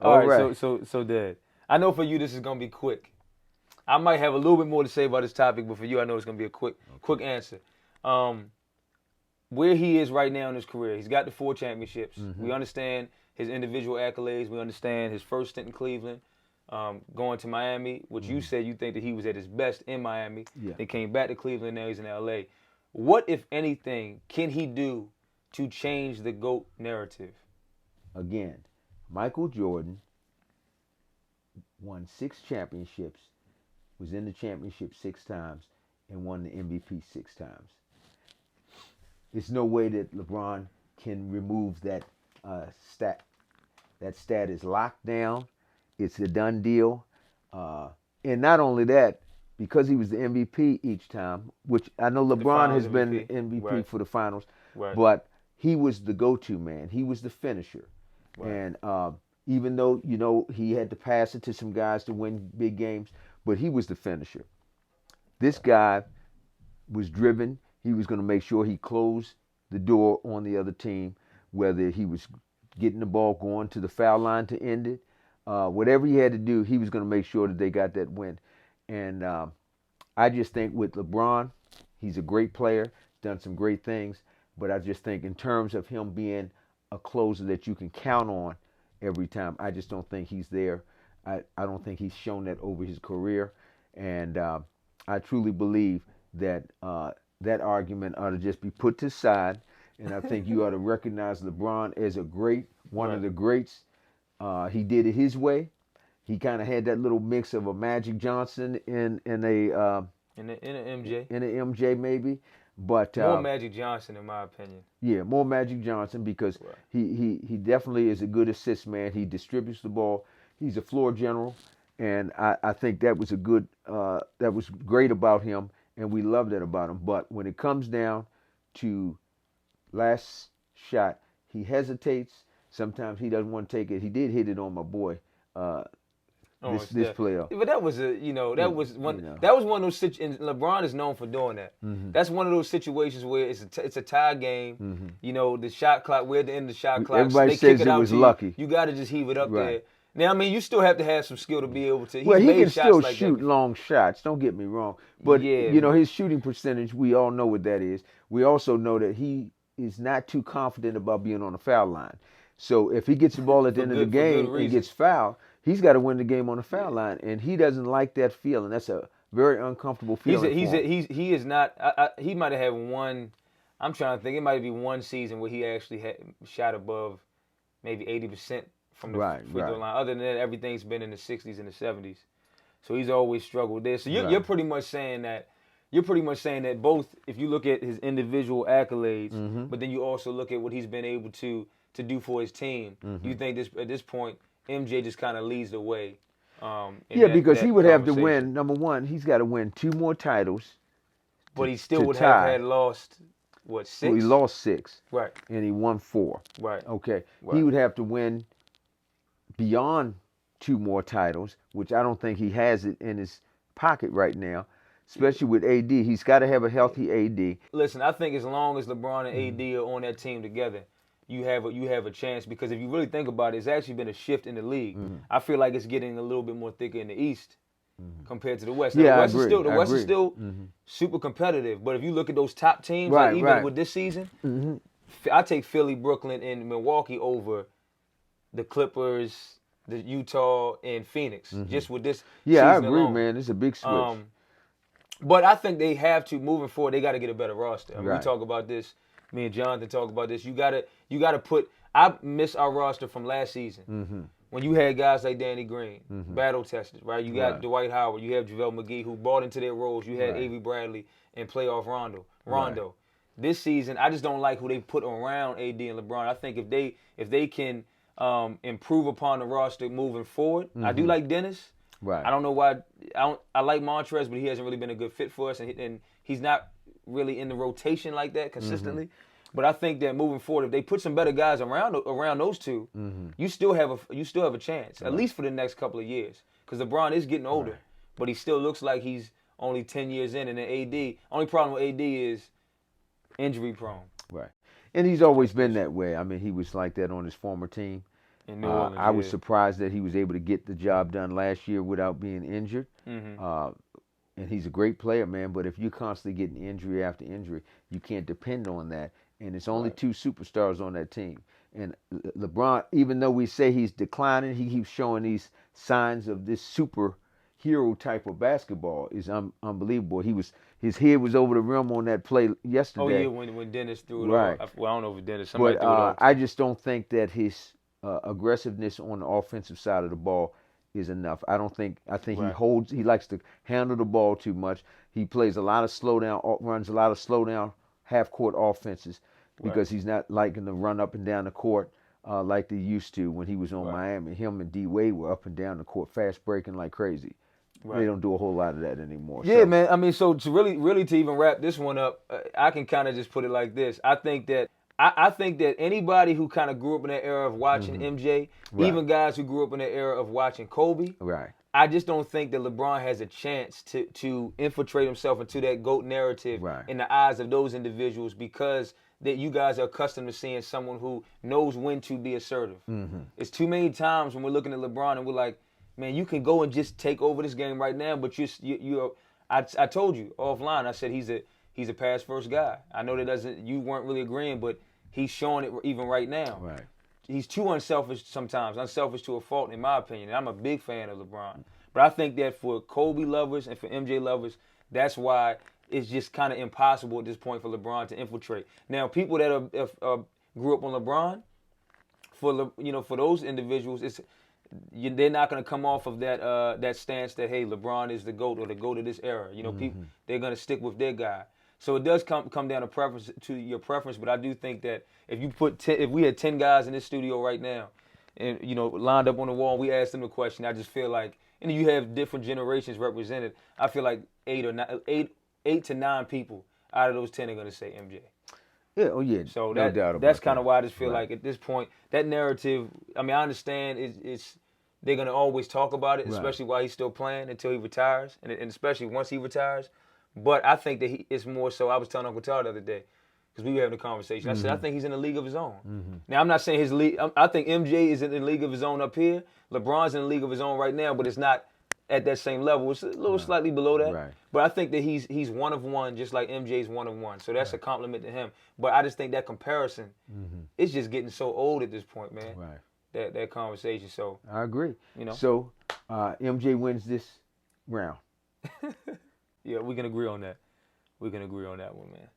All right. right. So, Dad, I know for you this is gonna be quick. I might have a little bit more to say about this topic, but for you, I know it's gonna be a quick answer. Um, where he is right now in his career, he's got the 4 championships. We understand his individual accolades. We understand his first stint in Cleveland, going to Miami, which you said you think that he was at his best in Miami. Yeah. Then came back to Cleveland. Now he's in LA. What, if anything, can he do to change the GOAT narrative? Again, Michael Jordan won 6 championships, was in the championship 6 times, and won the MVP 6 times. There's no way that LeBron can remove that stat. That stat is locked down. It's a done deal. And not only that, because he was the MVP each time, which I know LeBron has been MVP right. for the finals, Right. but he was the go-to man. He was the finisher. Right. And even though, he had to pass it to some guys to win big games, but he was the finisher. This guy was driven. He was going to make sure he closed the door on the other team, whether he was getting the ball going to the foul line to end it. Whatever he had to do, he was going to make sure that they got that win. And I just think with LeBron, he's a great player, done some great things, but I just think in terms of him being a closer that you can count on every time, I just don't think he's there. I don't think he's shown that over his career. And I truly believe that that argument ought to just be put to the side. And I think you ought to recognize LeBron as a great, one of the greats. He did it his way. He kind of had that little mix of a Magic Johnson in an MJ. In an MJ maybe. But more Magic Johnson, in my opinion. Yeah, more Magic Johnson because he definitely is a good assist man. He distributes the ball. He's a floor general, and I think that was that was great about him, and we love that about him. But when it comes down to last shot, he hesitates. Sometimes he doesn't want to take it. He did hit it on my boy. This player. But that was that was one of those situations. LeBron is known for doing that. Mm-hmm. That's one of those situations where it's a tie game. Mm-hmm. The shot clock. We're at the end of the shot clock. Everybody so they says kick it it was lucky. You got to just heave it up there. Now, I mean, you still have to have some skill to be able to. Well, he can still shoot long shots. Don't get me wrong. But his shooting percentage, we all know what that is. We also know that he is not too confident about being on the foul line. So if he gets the ball at the end of the game and gets fouled, he's got to win the game on the foul line, and he doesn't like that feeling. That's a very uncomfortable feeling. He is not. He might have had one. I'm trying to think. It might be one season where he actually had shot above maybe 80% from the free throw line. Other than that, everything's been in the 60s and the 70s. So he's always struggled there. So you're pretty much saying that. You're pretty much saying that both, if you look at his individual accolades, but then you also look at what he's been able to do for his team. You think at this point, MJ just kind of leads the way. Because he would have to win. Number one, he's got to win 2 more titles. But he still would have had lost, 6? Well, he lost 6. Right. And he won 4. Right. Okay. Right. He would have to win beyond 2 more titles, which I don't think he has it in his pocket right now, especially with AD. He's got to have a healthy AD. Listen, I think as long as LeBron and AD are on that team together, you have a chance, because if you really think about it, it's actually been a shift in the league. I feel like it's getting a little bit more thicker in the East compared to the West. Yeah, the West is still super competitive. But if you look at those top teams, even with this season, I take Philly, Brooklyn, and Milwaukee over the Clippers, the Utah, and Phoenix. Just with this season I agree, alone. man. It's a big switch. But I think they have to, moving forward, they got to get a better roster. I mean, Right. We talk about this. Me and Jonathan talk about this. You gotta put. I miss our roster from last season when you had guys like Danny Green, battle tested, right? You got Dwight Howard, you have JaVale McGee who bought into their roles. You had Avery Bradley and playoff Rondo. Right. This season, I just don't like who they put around AD and LeBron. I think if they can improve upon the roster moving forward, I do like Dennis. Right. I don't know why. I like Montrez, but he hasn't really been a good fit for us, and he's not really in the rotation like that consistently. But I think that moving forward, if they put some better guys around those two, you still have a chance, at least for the next couple of years. Because LeBron is getting older, but he still looks like he's only 10 years in. And then AD, only problem with AD is injury prone. Right. And he's always been that way. I mean, he was like that on his former team. In New Orleans, I was surprised that he was able to get the job done last year without being injured. And he's a great player, man. But if you're constantly getting injury after injury, you can't depend on that. And it's only two superstars on that team. And LeBron, even though we say he's declining, he keeps showing these signs of this superhero type of basketball. Is unbelievable. His head was over the rim on that play yesterday. Oh yeah, when Dennis threw it. Right. Well, I don't know if Dennis. Somebody but threw it off. I just don't think that his aggressiveness on the offensive side of the ball is enough. I think he likes to handle the ball too much. He plays a lot of runs a lot of slow down half court offenses because he's not liking to run up and down the court like they used to when he was on Miami. Him and D Wade were up and down the court, fast breaking like crazy. They don't do a whole lot of that anymore. Yeah, man. I mean, so to really to even wrap this one up, I can kind of just put it like this. I think that anybody who kind of grew up in that era of watching MJ, even guys who grew up in that era of watching Kobe, I just don't think that LeBron has a chance to infiltrate himself into that GOAT narrative in the eyes of those individuals because that you guys are accustomed to seeing someone who knows when to be assertive. It's too many times when we're looking at LeBron and we're like, man, you can go and just take over this game right now, but I told you offline, I said he's a pass first guy. I know you weren't really agreeing, but he's showing it even right now. He's too unselfish sometimes, unselfish to a fault in my opinion. And I'm a big fan of LeBron. But I think that for Kobe lovers and for MJ lovers, that's why it's just kind of impossible at this point for LeBron to infiltrate. Now, people that grew up on LeBron, for those individuals, they're not going to come off of that stance that, hey, LeBron is the GOAT or the GOAT of this era. People, they're going to stick with their guy. So it does come down to your preference, but I do think that if we had 10 guys in this studio right now, and lined up on the wall, we asked them the question. I just feel like, and you have different generations represented. I feel like 8 to 9 people out of those 10 are going to say MJ. Yeah, oh yeah. So no doubt about that's kind of why I just feel like at this point that narrative. I mean, I understand they're going to always talk about it, especially while he's still playing until he retires, and especially once he retires. But I think that it's more so. I was telling Uncle Todd the other day because we were having a conversation. I said I think he's in a league of his own. Now I'm not saying his league. I think MJ is in the league of his own up here. LeBron's in the league of his own right now, but it's not at that same level. It's a little slightly below that. But I think that he's one of one, just like MJ's one of one. So that's a compliment to him. But I just think that comparison, it's just getting so old at this point, man. That conversation. So I agree. So MJ wins this round. Yeah, we can agree on that. We can agree on that one, man.